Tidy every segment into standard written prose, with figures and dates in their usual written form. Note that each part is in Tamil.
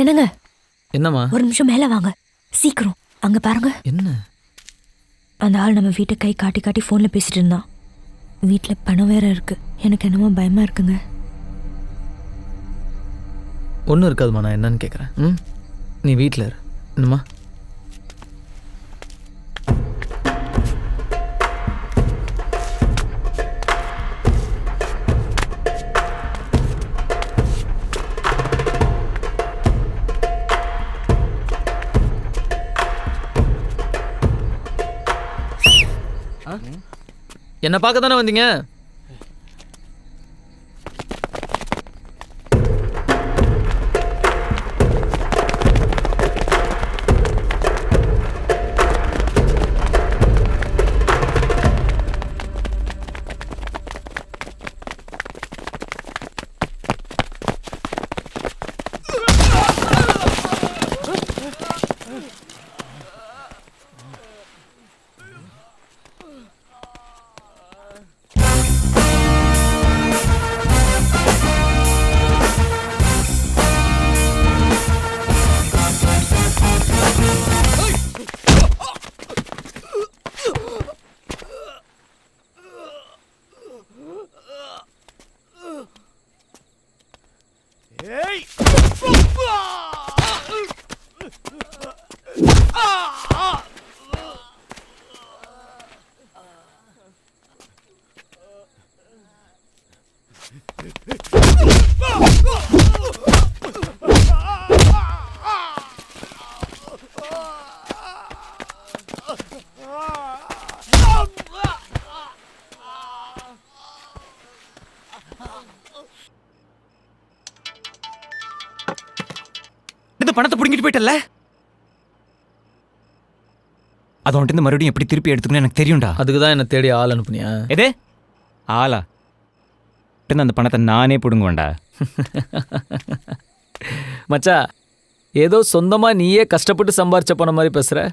என்னங்க? என்னம்மா? ஒரு நிமிஷம் மேல வாங்க, சீக்கிரம். அங்க பாருங்க. என்ன? அந்த ஆள் நம்ம வீட்டை கை காட்டி காட்டி போன்ல பேசிட்டு இருந்தான். வீட்டுல பணம் வேற இருக்கு. எனக்கு என்னமோ பயமா இருக்குங்க. ஒன்றும் இருக்காதுமா, நான் என்னன்னு கேட்குறேன். நீ வீட்டில் இரு. என்னம்மா? என்ன பார்க்க தானே வந்தீங்க? இந்த பணத்தை புடிங்கிட்டு போயிட்டல, அது வந்துட்டு மறுபடியும் எப்படி திருப்பி எடுத்துக்கணும் எனக்கு தெரியும்டா. அதுக்கு தான் என்ன தேடி ஆள் அனுப்புனியா? எதே ஆளா? அந்த பணத்தை நானே பிடுங்குவேன்டா. மச்சா, ஏதோ சொந்தமாக நீயே கஷ்டப்பட்டு சம்பாரிச்ச பணம் மாதிரி பேசுகிற.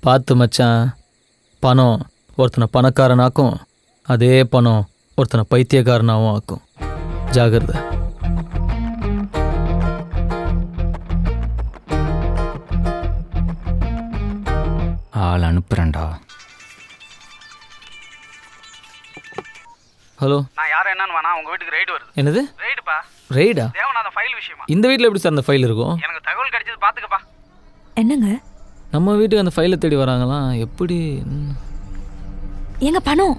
பார்த்து மச்சான், பணம் ஒருத்தனை பணக்காரனாக்கும், அதே பணம் ஒருத்தனை பைத்தியக்காரனாகவும் ஆக்கும். ஜாகிரதை. ஆள் அனுப்புறேன்டா. ஹலோ, நான் யாரும் என்னன்னு வேணா, உங்க வீட்டுக்கு ரைடு வருது. என்னது ரைடுப்பா? ரெய்டா? தேவநாத ஃபைல் விஷயமா? இந்த வீட்டில் எப்படி சார் அந்த ஃபைல் இருக்கும்? எனக்கு தகவல் கிடைச்சது, பாத்துக்கப்பா. என்னங்க? நம்ம வீட்டுக்கு அந்த ஃபைலை தேடி வராங்களாம், எப்படி? எங்க பணம்?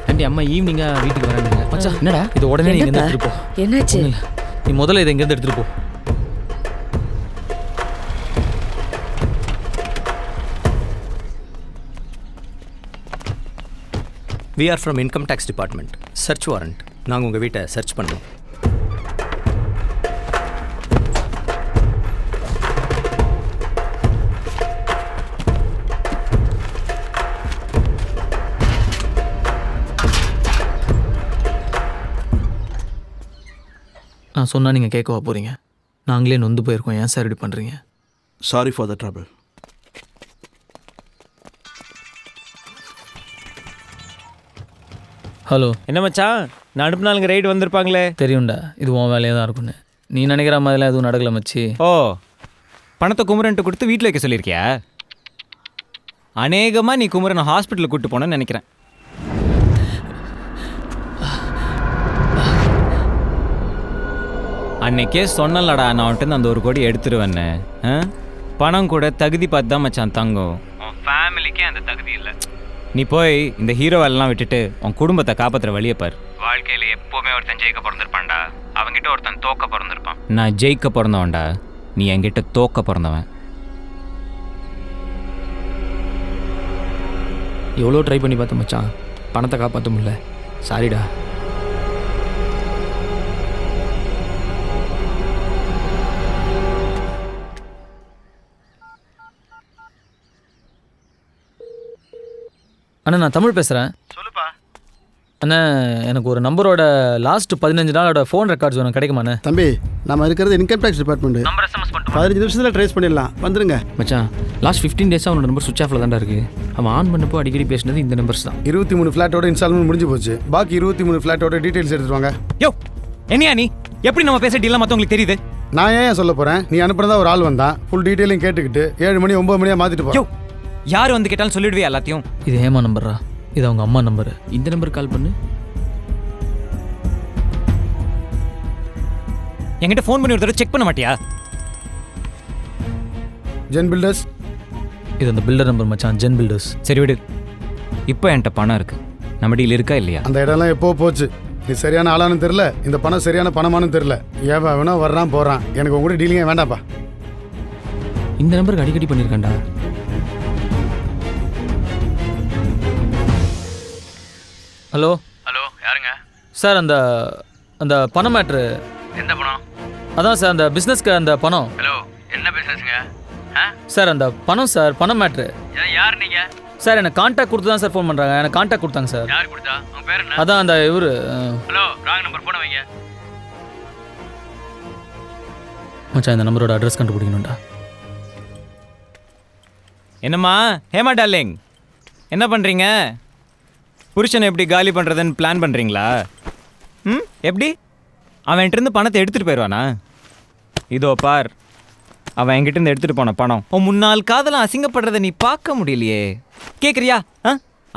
ஆண்டி, அம்மா ஈவினிங்காக வீட்டுக்கு வராங்க. மச்சா, என்னடா இது உடனே நீ இங்கேருந்து எடுத்துகிட்டு போ. என்னாச்சு? ஒண்ணும் இல்ல. நீ முதல்ல இதை இங்கேருந்து எடுத்துகிட்டு போ. We are from Income Tax Department. Search warrant. நாங்கள் உங்கள் வீட்டை சர்ச் பண்ணோம். நான் சொன்னால் நீங்கள் கேட்கவா போகிறீங்க? நாங்களே நொந்து போயிருக்கோம். ஏன் சார் இப்படி பண்ணுறீங்க? Sorry for the trouble. Hello. என்ன மச்சான், நான் அனுப்புனாலுங்க ரைடு வந்திருப்பாங்களே. தெரியும்டா, இது உன் வேலையாக தான் இருக்குன்னு. நீ நினைக்கிற மாதிரிலாம் எதுவும் நடக்கல மச்சி. ஓ, பணத்தை குமரன்ட்டு கொடுத்து வீட்டில் வைக்க சொல்லியிருக்கியா? அநேகமாக நீ குமரனை ஹாஸ்பிட்டலுக்கு கூப்பிட்டு போனேன்னு நினைக்கிறேன். அன்னைக்கே சொன்னலடா, நான் வந்துட்டு அந்த 1 கோடி எடுத்துருவேன்னு. பணம் கூட தகுதி பார்த்து தான் மச்சான் தங்கும். உன் ஃபேமிலிக்கே அந்த தகுதி இல்லை. நீ போய் இந்த ஹீரோவெல்லாம் விட்டுட்டு உன் குடும்பத்தை காப்பாற்றுற வழியை பார். வாழ்க்கையில் எப்போவுமே ஒருத்தன் ஜெயிக்க பிறந்திருப்பான்டா, அவன்கிட்ட ஒருத்தன் தோக்க பிறந்திருப்பான். நான் ஜெயிக்க பிறந்தவன்டா, நீ என்கிட்ட தோக்க பிறந்தவன். எவ்வளோ ட்ரை பண்ணி பார்த்தேன் மச்சான், பணத்தை காப்பாற்ற முடியல. சாரிடா. அண்ணா, நான் தமிழ் பேசுகிறேன். சொல்லுப்பா. அண்ணா, எனக்கு ஒரு நம்பரோட லாஸ்ட் 15 நாளோட ஃபோன் ரெக்கார்ட்ஸ் வேணும், கிடைக்குமாண்ணே? தம்பி, நம்ம இருக்கிறது income tax department. Number SMS பண்ணிட்டு 15 நிமிஷத்தில் ட்ரேஸ் பண்ணிடலாம். வந்துருங்க. மச்சான் லாஸ்ட் 15 டேஸாக அவனோட நம்பர் சுவிச் ஆஃபில் தான்டா இருக்குது. அவன் ஆன் பண்ணப்போ அடிக்கடி பேசினது இந்த நம்பர்ஸ் தான். 23 ஃப்ளாட்டோட இன்ஸ்டால்மெண்ட் முடிஞ்சு போச்சு. பாக்கி 23 ஃப்ளாட்டோட டீட்டெயில்ஸ் எடுத்துட்டு வாங்க. யோ என்னையா நீ எப்படி நம்ம பேச டீலாம் மற்றவங்களுக்கு தெரியுது? நான் ஏன் சொல்ல போகிறேன், நீ அனுப்புறதா ஒரு ஆள் வந்தான் ஃபுல் டீட்டெயிலையும் கேட்டுக்கிட்டு 7 மணி 9 மணியாக மாற்றிட்டு யோ போ. யார் வந்து கேட்டாலும் சொல்லிடுவே எல்லாத்தையும். இது ஹேமா நம்பரா? இது அவங்க அம்மா நம்பரு. இந்த நம்பர் கால் பண்ணு. என்கிட்ட ஃபோன் பண்ணி ஒரு தடவை செக் பண்ண மாட்டியா? Zen builders. இது அந்த பில்டர் நம்பர் மச்சான், ஜென் பில்டர்ஸ். சரி விடு, இப்போ என்கிட்ட பணம் இருக்கு, நம்ம டீல் இருக்கா இல்லையா? அந்த இடம்லாம் எப்போ போச்சு. நீ சரியான ஆளானு தெரில, இந்த பணம் சரியான பணமானு தெரில. ஏன் வேணா வர்றான் போகிறான், எனக்கு உங்க கூட டீலிங்கே வேண்டாம்ப்பா. இந்த நம்பருக்கு அடிக்கடி பண்ணியிருக்காண்டா. ஹலோ ஹலோ, யாருங்க? சார், அந்த அந்த பணம் மேட்ரு. எந்த பணம்? அதான் சார், அந்த பிஸ்னஸ்க்கு அந்த பணம். ஹலோ, என்ன பிஸ்னஸுங்க? சார், அந்த பணம் சார், பணம் மேட்ரு. யார் நீங்க? சார், எனக்கு கான்டாக்ட் கொடுத்து தான் சார் ஃபோன் பண்ணுறாங்க. எனக்கு கான்டாக்ட் கொடுத்தாங்க சார். யார் கொடுத்தா? உங்க பேர் என்ன? அதான் அந்த இவர். ஹலோ, ராங் நம்பர் போன வைங்க. மச்சான், இந்த நம்பரோட அட்ரஸ் கண்டுபிடிக்கணும்டா. என்னம்மா ஹேமா டார்லிங், என்ன பண்ணுறீங்க? புருஷனை எப்படி காலி பண்ணுறதுன்னு பிளான் பண்ணுறீங்களா? ம், எப்படி? அவன் என்கிட்டருந்து பணத்தை எடுத்துகிட்டு போயிடுவானா? இதோ பார், அவன் என்கிட்டருந்து எடுத்துகிட்டு போன பணம் உன் முன்னாள் காதலாம் அசிங்கப்படுறதை நீ பார்க்க முடியலையே. கேட்குறியா? ஆ,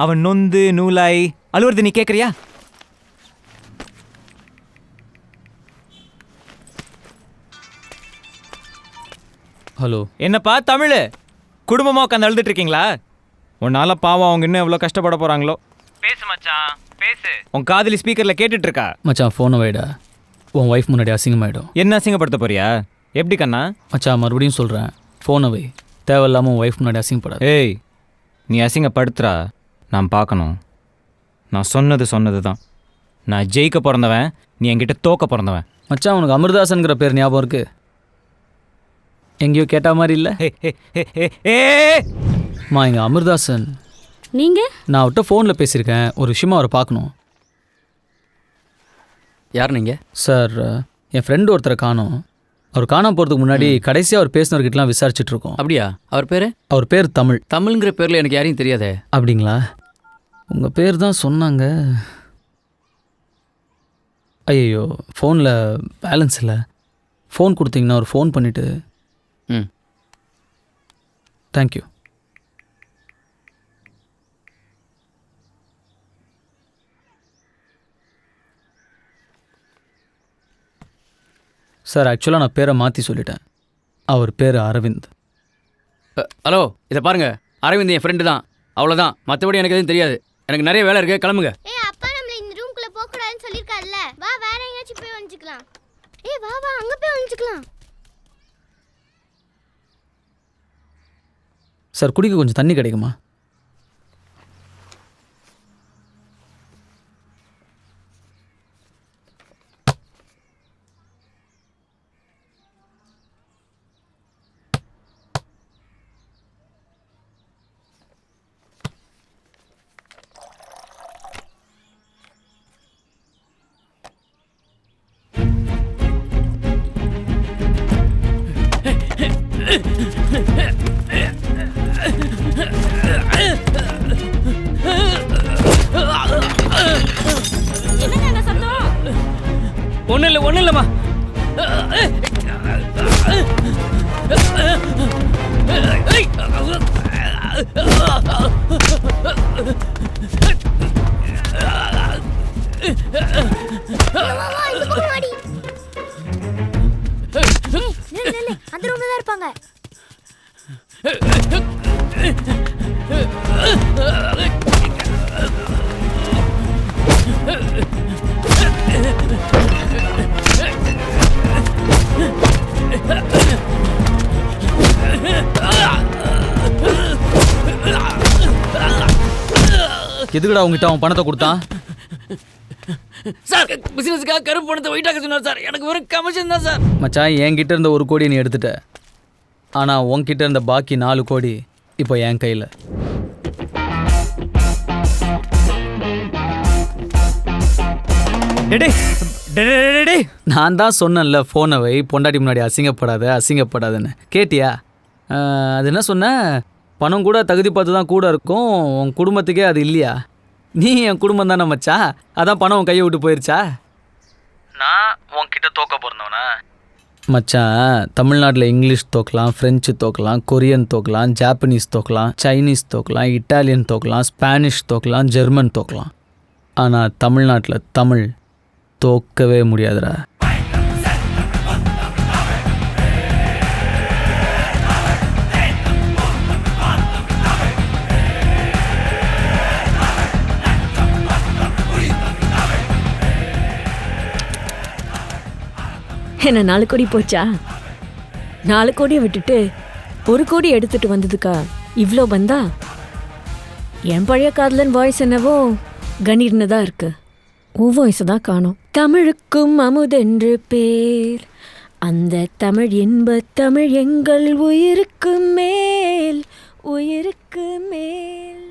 அவன் நொந்து நூலாய் அழுவுறது நீ கேட்குறியா? ஹலோ. என்னப்பா தமிழ், குடும்பமாக உட்காந்து அழுதுட்டு இருக்கீங்களா? உன்னால பாவம் அவங்க இன்னும் எவ்வளோ கஷ்டப்பட போகிறாங்களோ. பேசு மச்சான், பேசு. உன் காதலி ஸ்பீக்கரில் கேட்டுட்டு இருக்கா. மச்சான், ஃபோனை வைடா. உன் ஒய்ஃப் முன்னாடி அசிங்கமாயிடும். என்ன அசிங்கப்படுத்த போறியா? எப்படி கண்ணா? மச்சான், மறுபடியும் சொல்கிறேன், ஃபோனை வை. தேவையில்லாமல் உன் ஒய்ஃப் முன்னாடி அசிங்கப்படாது. ஏய், நீ அசிங்கப்படுத்துறா, நான் பார்க்கணும். நான் சொன்னது தான். நான் ஜெயிக்க பிறந்தவன், நீ என்கிட்ட தோக்க பிறந்தவன். மச்சான், உனக்கு அமிர்தாசன்கிற பேர் ஞாபகம் இருக்கு? எங்கேயோ கேட்ட மாதிரி இல்லை? மா, எங்கள் அமிர்தாசன். நீங்கள்? நான் அவர்கிட்ட ஃபோனில் பேசியிருக்கேன். ஒரு விஷயமா அவரை பார்க்கணும். யார் நீங்கள்? சார், என் ஃப்ரெண்டு ஒருத்தரை காணோம். அவர் காணாம போகிறதுக்கு முன்னாடி கடைசியாக அவர் பேசினவர்கிட்டலாம் விசாரிச்சுட்டு இருக்கோம். அப்படியா? அவர் பேர்? அவர் பேர் தமிழ். தமிழ்ங்கிற பேரில் எனக்கு யாரையும் தெரியாதே. அப்படிங்களா? உங்கள் பேர் தான் சொன்னாங்க. ஐயோ, ஃபோனில் பேலன்ஸ் இல்லை. ஃபோன் கொடுத்தீங்கன்னா ஒரு ஃபோன் பண்ணிவிட்டு. ம், தேங்க்யூ. சார், ஆக்சுவலாக நான் பேரை மாற்றி சொல்லிட்டேன். அவர் பேர் அரவிந்த். ஹலோ, இதை பாருங்க, அரவிந்த் என் ஃப்ரெண்டு தான், அவ்வளோதான். மற்றபடி எனக்கு எதுவும் தெரியாது. எனக்கு நிறைய வேலை இருக்குது, கிளம்புங்க. அப்பா நம்மள இந்த ரூம்குள்ள போக கூடாதுன்னு சொல்லிருக்காருல்ல. வா, வேற எங்கயாச்சும் போய் ஒளிஞ்சுக்கலாம். வா வா, அங்க போய் ஒளிஞ்சுக்கலாம். சார், குடிக்க கொஞ்சம் தண்ணி கிடைக்குமா? ஒன்றும் இல்லைம்மா. அந்த ரூம்ல தான் இருப்பாங்க. எதுக்குடா உங்ககிட்ட அவன் பணத்தை கொடுத்தான்? சார், பிசினஸ்க்காக கருப்பு பணத்தை வெயிட்டாக சொன்னார் சார். எனக்கு வெறும் கமிஷன் தான் சார். மச்சான், என்கிட்ட இருந்த 1 கோடி நீ எடுத்துட்ட. ஆனால் உன்கிட்ட இருந்த பாக்கி 4 கோடி இப்போ என் கையில். டேய் நான் தான் சொன்னேன்ல ஃபோனை வை, பொண்டாட்டி முன்னாடி அசிங்கப்படாதுன்னு கேட்டியா? அது என்ன சொன்ன, பணம் கூட தகுதி பார்த்து தான் கூட இருக்கும், உன் குடும்பத்துக்கே அது இல்லையா? நீ என் குடும்பம் தானே மச்சான், அதான் பணம் உன் கையை விட்டு போயிருச்சா? நான் உன்கிட்ட தோக்க பிறந்தவனா? மச்சான், தமிழ்நாட்டில் இங்கிலீஷ் தோக்கலாம், ஃப்ரெஞ்சு தோக்கலாம், கொரியன் தோக்கலாம், ஜாப்பனீஸ் தோக்கலாம், சைனீஸ் தோக்கலாம், இட்டாலியன் தோக்கலாம், ஸ்பானிஷ் தோக்கலாம், ஜெர்மன் தோக்கலாம். ஆனால் தமிழ்நாட்டில் தமிழ் தோக்கவே முடியாதுடா. என்ன 4 கோடி போச்சா? 4 கோடியை விட்டுட்டு 1 கோடி எடுத்துட்டு வந்ததுக்கா இவ்வளோ வந்தா? என் பழைய காதலன் வாய்ஸ் என்னவோ கணீர்னு தான் இருக்கு. உன் வாய்ஸ் தான் காணோம். தமிழுக்கும் அமுதென்று பேர், அந்த தமிழ் இன்ப தமிழ் எங்கள் உயிருக்கு மேல், உயிருக்கு மேல்.